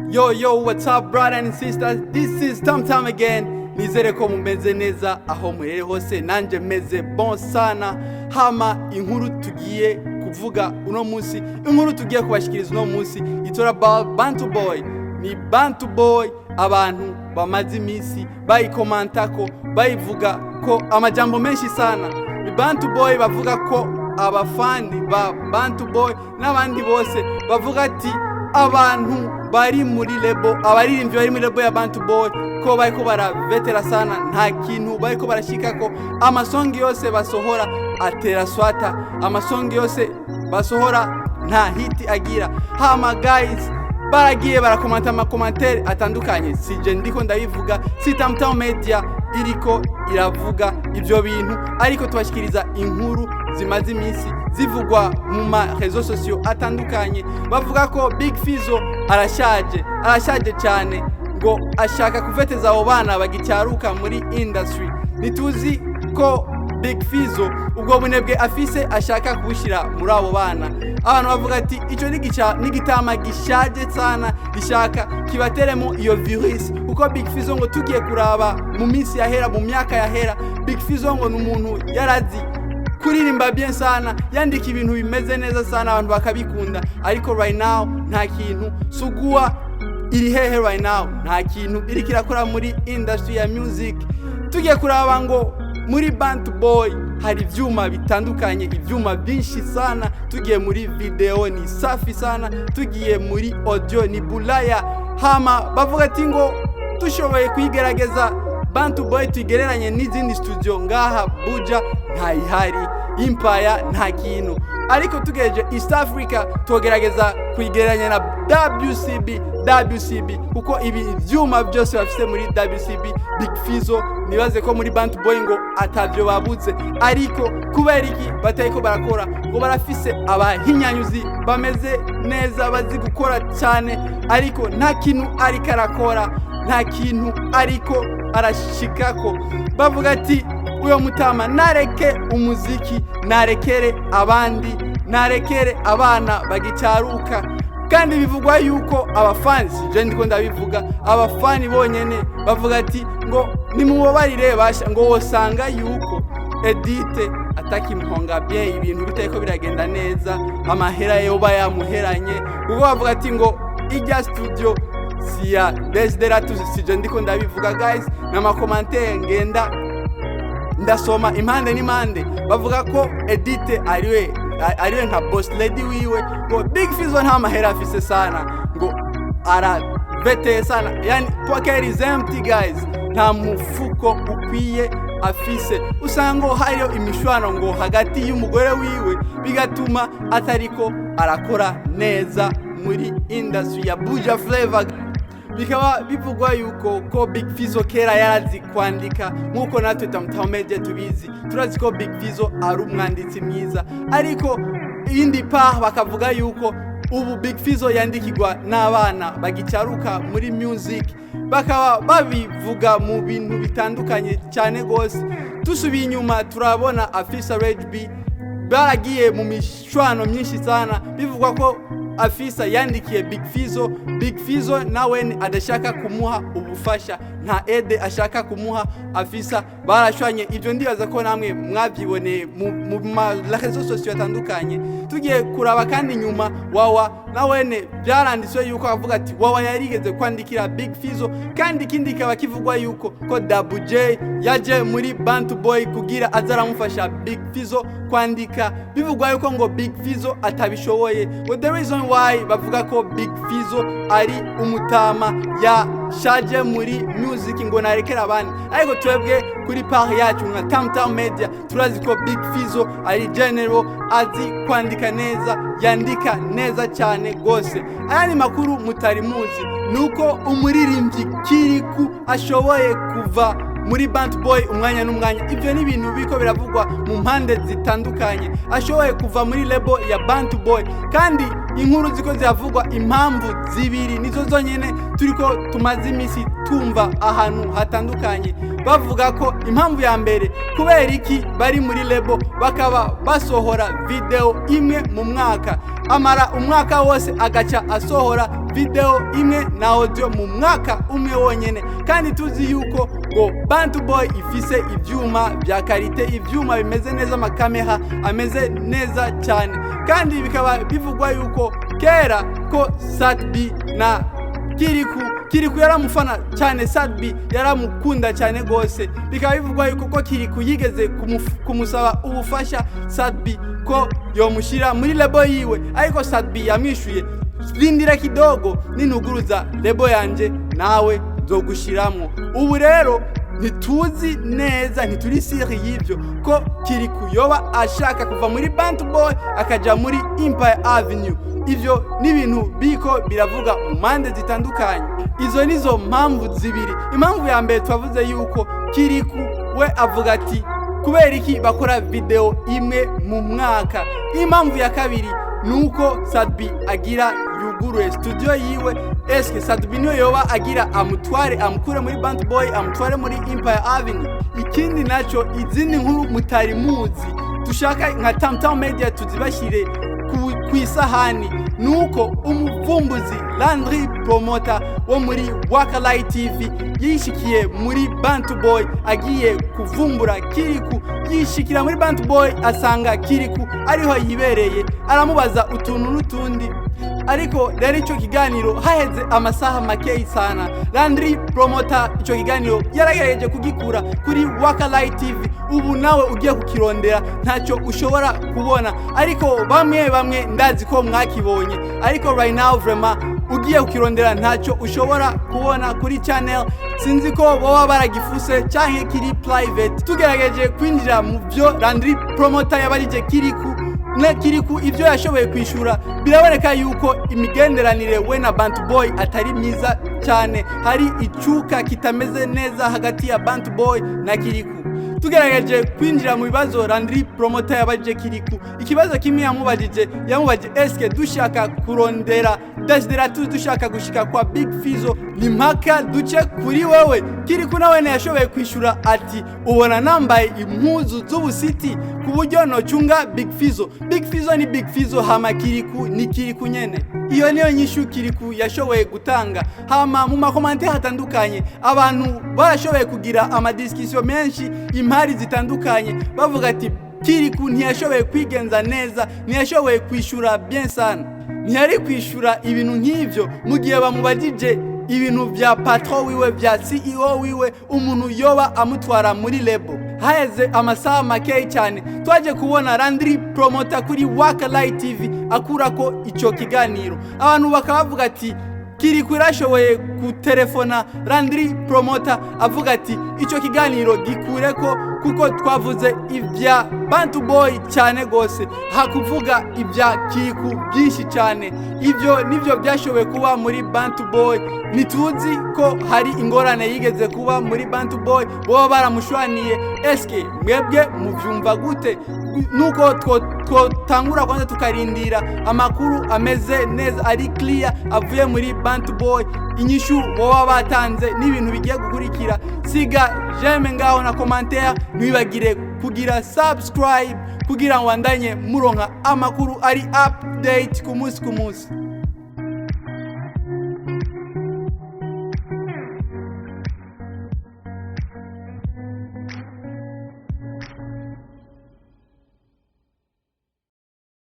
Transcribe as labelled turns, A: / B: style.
A: Yo, what's up, brother and sisters? This is Tom again. Nizere ko mumeze neza aho murere hose, nanje meze bon sana. Hama inkuru tugiye kuvuga uno munsi, inkuru tugiye kubashikiriza uno munsi, it's all about Bantu Boy. Ni Bantu Boy, abantu bamaze imisi bayikomantako, bayivuga ko amajambo menshi sana. Ni Bantu Boy bavuga ko abafani ba Bantu Boy n'abandi bose bavuga ati abantu bari muri lebo, abaririmbyi bari muri lebo ya Bantu Boy ko bariko baravetera sana, nta kintu bariko barashikako. Amasongi yose basohora atera swata, amasongi yose basohora nta hiti agira. Hama guys baragiye barakomanta amakomantere atandukanye, sije ndiko ndabivuga, si Tam Media iriko iravuga ibyo bintu, ariko tubashikiriza inkuru zimaze imisi zivugwa mu ma réseaux sociaux atandukanye. Bavuga ko Big Fizzo arashaje cyane, ngo ashaka kuveteza abo bana bagicyaruka muri industry. Nituzi ko Big Fizzo ubwo bunebwe afise ashaka kubushira muri abo bana. Abantu bavuga ati ico n'igitama gishaje sana, gishaka kibateremo iyo virus, kuko Big Fizzo ngo tugiye kuraba mu minsi yahera, mu myaka yahera, Big Fizzo ngo n'umuntu yarazi kuririmba bien sana, yandika ibintu bimeze neza sana, abantu bakabikunda. Ariko right now nta kintu, Sugua iri hehe right now, nta kintu iri kirakora muri industry ya music. Tugiye kuraba ngo muri Bantu Boy hari ivyuma bitandukanye, ivyuma byinshi sana. Tugiye muri video ni safi sana, tugiye muri audio ni bulaya. Hama bavuga ati ngo tushoboye kuyigerageza Bantu Boy tugereranye n'izindi studio ngaha Buja ntayihari, Empire nta kintu. Ariko tugeje East Africa tugerageza kuyigereranya na WCB, kuko ibi vyuma byose bafite muri WCB. Big Fizzo nibaze ko muri Bantu Boy ngo atavyo babuze, ariko kubera iki batayiko barakora, ngo barafise abahinyanyuzi bameze neza, bazi gukora cyane, ariko nta kintu ari karakora, nta kintu ariko arashikako. Bavuga ati uyo mutama nareke umuziki, narekere abandi, narekere abana bagicyaruka. Kandi bivugwa yuko abafans, je ndiko ndabivuga, abafani bonyene bavuga ati ngo nimubabarire basha, ngo wosanga yuko Edite atakimuhonga bien, ibintu biteko biragenda neza, amahera yoba yamuheranye, kuko bavuga ati ngo ijya studio siya Desideratus. Sije ndiko ndabivuga guys, na makomantere ngenda ndasoma impande n'impande, bavuga ko Edite ariwe nka boss lady wiwe, ngo Big Fizzo nta mahera afise sana, ngo aravete sana, yani pocket is empty guys, nta mufuko ukwiye afise. Usanga hariyo imishwano ngo hagati y'umugore wiwe, bigatuma atariko arakora neza muri industry ya Buja Flavor. Bikaba bivugwa yuko ko Big Fizzo kera yarazi kwandika, nkuko natwe Tam Media tubizi, turazi ko Big Fizzo ari umwanditsi mwiza. Ariko indi part bakavuga yuko ubu Big Fizzo yandikirwa n'abana bagicyaruka muri music, bakaba babivuga mu bintu bitandukanye cyane gose. Tusubiye inyuma turabona Afisa Rage B baragiye mu mishwano myinshi sana, bivugwa ko Afisa yandikiye Big Fizzo nawe adashaka kumuha ubufasha, nta ede ashaka kumuha Afisa. Barashwanye, ibyo ndibaza ko namwe mwabyiboneye mu réseaux sociaux atandukanye. Tugiye kuraba kandi nyuma Wawa nawe byaranditswe yuko avuga ati Wawa yarigeze kwandikira Big Fizzo, kandi ikindi kaba kivugwa yuko ko Double J yaje muri Bantu Boy kugira azaramufasha Big Fizzo kwandika. Bivugwa yuko ngo Big Fizzo atabishoboye, but the reason why bavuga ko Big Fizzo ari umutama ya shaje muri music ngo narekera abandi. Ariko twebwe kuri part yacu nka Tam Media turazi ko Big Fizzo ari general, azi kwandika neza, yandika neza cyane gose. Ayandi makuru mutari muzi nuko umuririmbyi Kiriku ashoboye kuva muri Bantu Boy umwanya n'umwanya. Ibyo ni ibintu biko biravugwa mu mpande zitandukanye, ashoboye kuva muri lebo ya Bantu Boy. Kandi inkuru ziko ziravugwa, impamvu zibiri nizo zonyene turiko tumaze imisi tumva ahantu hatandukanye. Bavuga ko impamvu ya mbere kubera iki bari muri lebo bakaba basohora video imwe mu mwaka, amara umwaka wose agaca asohora video imwe na audio mu mwaka umwe wonyene, kandi tuzi yuko ngo Bantu Boy ifise ivyuma vya karite, ivyuma bimeze neza, amakamera ameze neza cyane, kandi bikaba bivugwa yuko kera ko Sadbi na Kiriku yaramufana cyane, Sadbi yaramukunda cyane gose, bikaba bivugwa yuko ko Kiriku yigeze kumusaba ubufasha Sadbi ko yomushira muri lebo yiwe, ariko Sadbi yamwishuye, rindira kidogo nintuguruza lebo yanje nawe nzogushiramwo. Ubu rero ntituzi neza, ntituri siri y'ivyo ko Kiriku yoba ashaka kuva muri Bantu Boy akaja muri Empire Avenue. Ivyo ni ibintu biko biravuga mu mpande zitandukanye. Izo nizo mpamvu zibiri. Impamvu ya mbere twavuze yuko Kiriku we avuga ati kubera iki bakora video imwe mu mwaka. Impamvu ya kabiri nuko Sadbi agira yuguruye studio yiwe. Eske Sadbi niyo yoba agira amukure muri Bantu Boy amutware muri Empire Avenue? Ikindi naco, izindi nkuru mutari muzi dushaka nka Tamtam Media tuzibashire kwisahani, nuko umuvumbuzi Landry Promoter wo muri Wakalai TV yishikiye muri Bantu Boy agiye kuvumbura Kiriku. Yishikira muri Bantu Boy asanga Kiriku ariho yibereye, aramubaza utuntu n'utundi, ariko rero ico kiganiro haheze amasaha makeyi sana. Landry Promoter ico kiganiro yaragerageje kugikura kuri Wakalai TV, ubu nawe ugiye kukirondera ntacyo ushobora kubona, ariko bamwe ndazi ko mwakibonye, ariko right now vraiment ugiye kukirondera ntacyo ushobora kubona kuri channel. Sinzi ko baba baragifuse canke kiri private. Tugerageje kwinjira mu byo Landry Promoter yabarije Kiriku ivyo yashoboye kwishura, biraboneka yuko imigenderanire we na Bantu Boy atari myiza cyane, hari icuka kitameze neza hagati ya Bantu Boy na Kiriku. Tugerageje kwinjira mu bibazo Landry Promoter yabajije Kiriku, ikibazo kimwe yamubajije eske dushaka kurondera Desideratus, dushaka gushika kwa Big Fizzo, ni mpaka duce kuri wewe? Kiriku nawe yashoboye kwishura ati ubona nambaye impuzu z'ubusiti ku buryo nocunga Big Fizzo. Big Fizzo ni Big Fizzo, hama Kiriku ni Kiriku nyene. Iyo niyo nyishu Kiriku yashoboye gutanga. Hama mu makomante hatandukanye abantu barashoboye kugira amadiscussion menshi, impari zitandukanye, bavuga ati Kiriku ntiyashoboye kwigenza neza, ntiyashoboye kwishura bien sana, ntiyari kwishura ibintu nk'ivyo mu gihe bamubajije ibintu vya patron wiwe, vya CEO wiwe, umuntu yoba amutwara muri lebo. Haheze amasaha makeyi cyane twaje kubona Landry Promoter kuri Wakalai TV akurako ico kiganiro. Abantu bakavuga ati Kiriku irashoboye kutelefona Landry Promoter avuga ati ico kiganiro gikureko kuko twavuze ivya Bantu Boy cyane gose, hakuvuga ivya Kiriku byinshi cyane. Ivyo nivyo byashoboye kuba muri Bantu Boy. Nituzi ko hari ingorane yigeze kuba muri Bantu Boy, bo baramushwaniye. Eske mwebwe muvyumva gute? Nuko twotangura kwanza tukarindira amakuru ameze neza ari clear avuye muri Bantu Boy, inyishu boba batanze n'ibintu bigiye gukurikira. Siga j'aime ngaho na commentaire, nibagire kugira subscribe kugira ngo wandanye muronka amakuru ari update ku munsi.